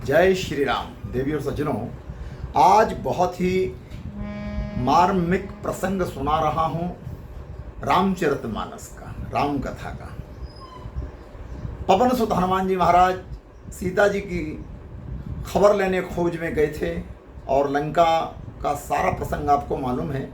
जय श्री राम। देवी और सज्जनों, आज बहुत ही मार्मिक प्रसंग सुना रहा हूँ रामचरितमानस का, राम कथा का। पवन सुत हनुमान जी महाराज सीता जी की खबर लेने खोज में गए थे और लंका का सारा प्रसंग आपको मालूम है।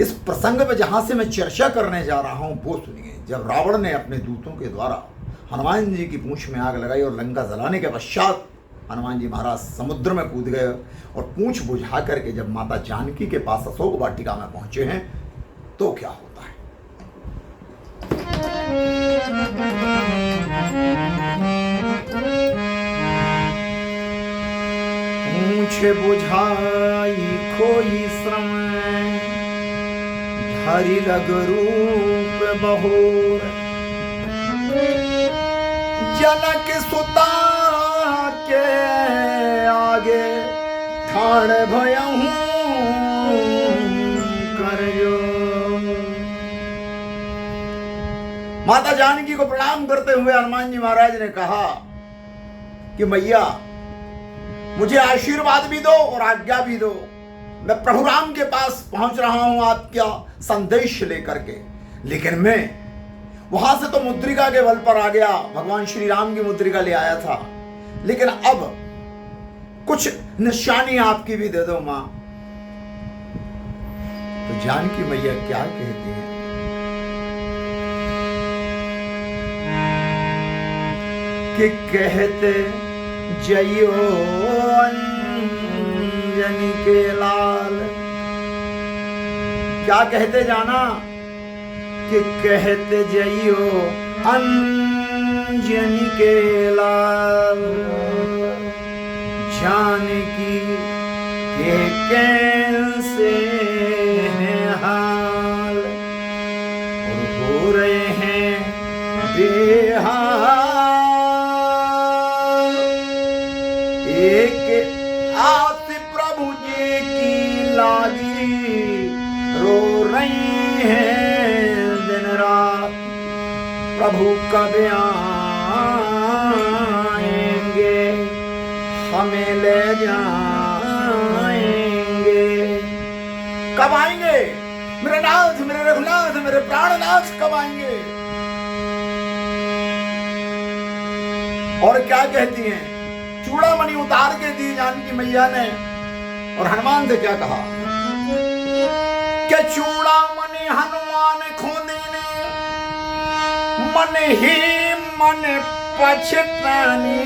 इस प्रसंग में जहाँ से मैं चर्चा करने जा रहा हूँ वो सुनिए। जब रावण ने अपने दूतों के द्वारा हनुमान जी की पूंछ में आग लगाई और लंका जलाने के पश्चात हनुमान जी महाराज समुद्र में कूद गए और पूंछ बुझा करके जब माता जानकी के पास अशोक वाटिका में पहुंचे हैं तो क्या होता है। पूंछ बुझाई खोई श्रम हरि रग रूप बहोर जनक सुता के आगे ठाण भयहूं करयो। माता जानकी को प्रणाम करते हुए हनुमान जी महाराज ने कहा कि मैया मुझे आशीर्वाद भी दो और आज्ञा भी दो। मैं प्रभु राम के पास पहुंच रहा हूं आपका संदेश लेकर के, लेकिन मैं वहां से तो मुद्रिका के बल पर आ गया, भगवान श्री राम की मुद्रिका ले आया था, लेकिन अब कुछ निशानी आपकी भी दे दो मां। तो जानकी मैया क्या कहती हैं कि कहते जइयो अंजनी के लाल। क्या कहते जाना कि कहते जइयो अंजनी के लाल जानकी के कैसे हैं हाल और हो रहे हैं बेहाल। एक आस प्रभु जी की लागी रो रही हैं दिन रात। प्रभु कब आएंगे हमें ले जाएंगे। कब आएंगे मेरे नाथ, मेरे रघुनाथ, मेरे प्राणनाथ कब आएंगे। और क्या कहती हैं, चूड़ामणि उतार के दी जानकी मैया ने और हनुमान से क्या कहा कि चूड़ामणि हनुमान खोने ने मन ही मन पछतानी।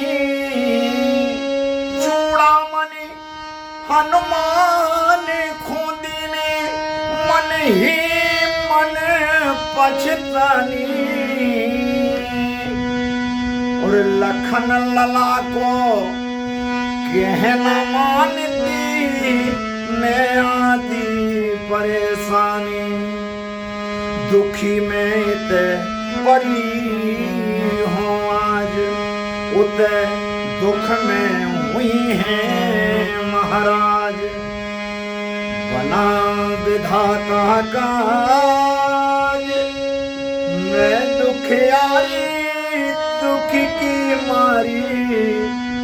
चूड़ामणि हनुमान खोने ने मन ही मन पछतानी। और लखन लला को कहना मानती मैं आती परेशानी। दुखी में इते परी हूँ आज, उते दुख में हुई है महाराज। बना विधाता काज मैं दुखियारी दुख की मारी।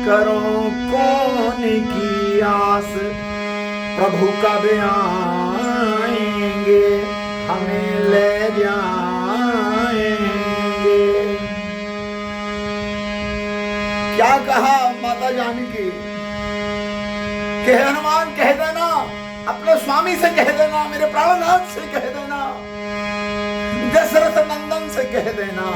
करो कौन की आस प्रभु कब आएंगे हमें ले जाएंगे। क्या कहा माता जानकी कि हनुमान कह देना, अपने स्वामी से कह देना, मेरे प्राणनाथ से कह देना, दशरथ नंदन से कह देना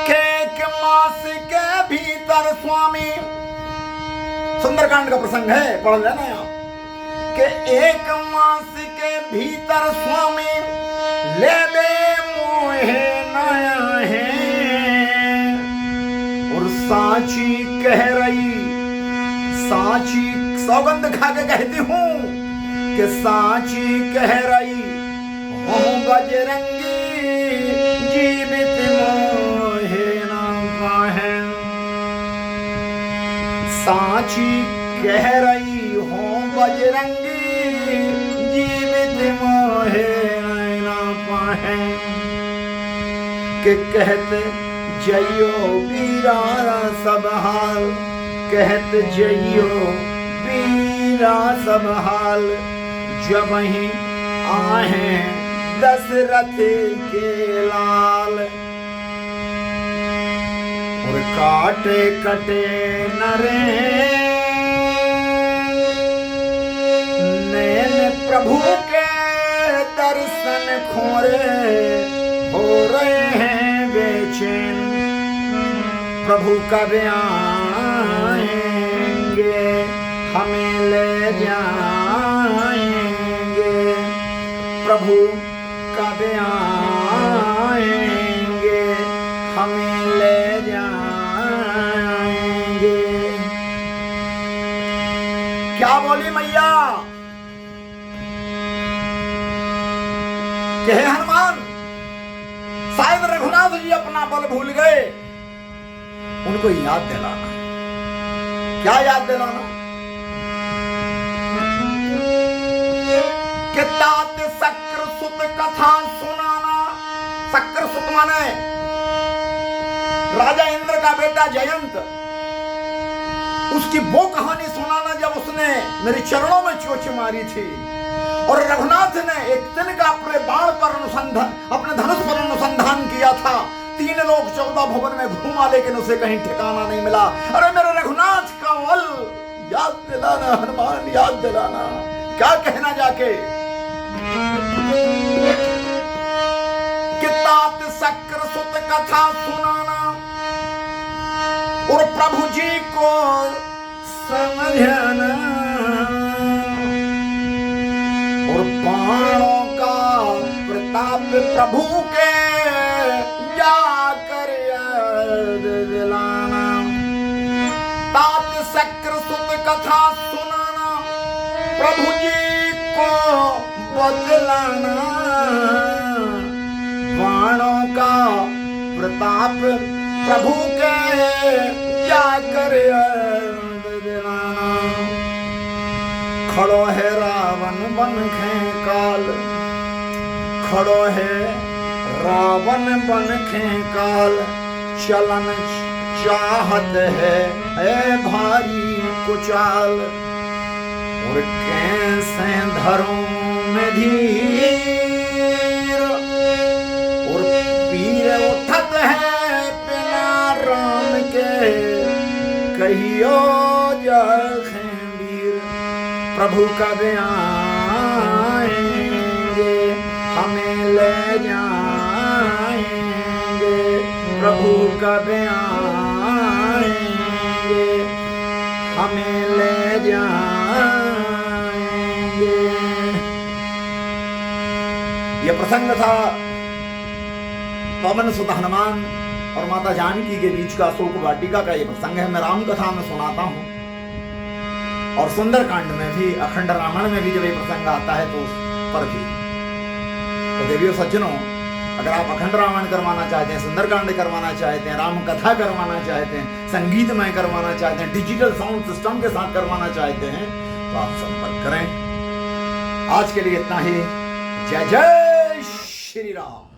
कि एक मास के भीतर स्वामी, सुंदरकांड का प्रसंग है, पढ़ लेना आप, कि एक मास के भीतर स्वामी ले बे मोहे नया है। और साची कह रही, साची सौगंध खा के कहती हूँ कि साची कह रही हूँ बजरंगी जीवित मोहे ना पाहे। साची कह रही हूँ बजरंगी जीवित मोहे ना पाहे। के कहते जइयो वीरा सब हाल, कहत जइयो वीरा सब हाल। जब ही आहे दशरथ के लाल, और काटे कटे नरे नैन प्रभु के दर्शन खोरे, हो रहे हैं बेचैन। प्रभु कब आएंगे हमें ले जाएंगे, प्रभु कब आएंगे हमें ले जाएंगे। क्या बोली मैया? कहे हनुमान शायद रघुनाथ जी अपना बल भूल गए, उनको याद दिलाना। क्या याद दिलाना? कि तात शक्र सुत कथा सुनाना। शक्र सुत माने राजा इंद्र का बेटा जयंत, उसकी वो कहानी सुनाना जब उसने मेरे चरणों में चोट मारी थी, और रघुनाथ ने एक दिन का अपने बाण पर अनुसंधान, अपने धनुष पर अनुसंधान किया था। 3 लोक 14 भवन में घूमा, लेकिन उसे कहीं ठिकाना नहीं मिला। अरे मेरे रघुनाथ का बल याद दिलाना हनुमान, याद दिलाना। क्या कहना जाके? कि तात शक्र सुत कथा सुनाना, और प्रभु जी को समझाना, और बाणों का प्रताप प्रभु के जाकर याद दिलाना। तात शक्र सुत कथा सुनाना, प्रभु जी को बतलाना, बाणों का प्रताप प्रभु के जाकर याद दिलाना। खड़ो है रावण बन खे काल, खड़ो है रावण बन खे काल, चलन चाहत है भारी कुचाल, और कैसे धरों में धीर, और पीर उठत है बिना राम के, कहियो जखें वीर। प्रभु कब आएंगे हमें ले जाएंगे, प्रभु कब आएंगे हमें ले जाएंगे। यह प्रसंग था पवन सुत हनुमान और माता जानकी के बीच का अशोक वाटिका का ये प्रसंग है। मैं राम कथा में सुनाता हूँ, और सुंदरकांड में भी, अखंड रामायण में भी जब ये प्रसंग आता है तो उस पर भी। तो देवियों सज्जनों, अगर आप अखंड रामायण करवाना चाहते हैं, सुंदरकांड करवाना चाहते हैं, राम कथा करवाना चाहते हैं, संगीतमय करवाना चाहते हैं, डिजिटल साउंड सिस्टम के साथ करवाना चाहते हैं, तो आप संपर्क करें। आज के लिए इतना ही। जय जय श्री राम।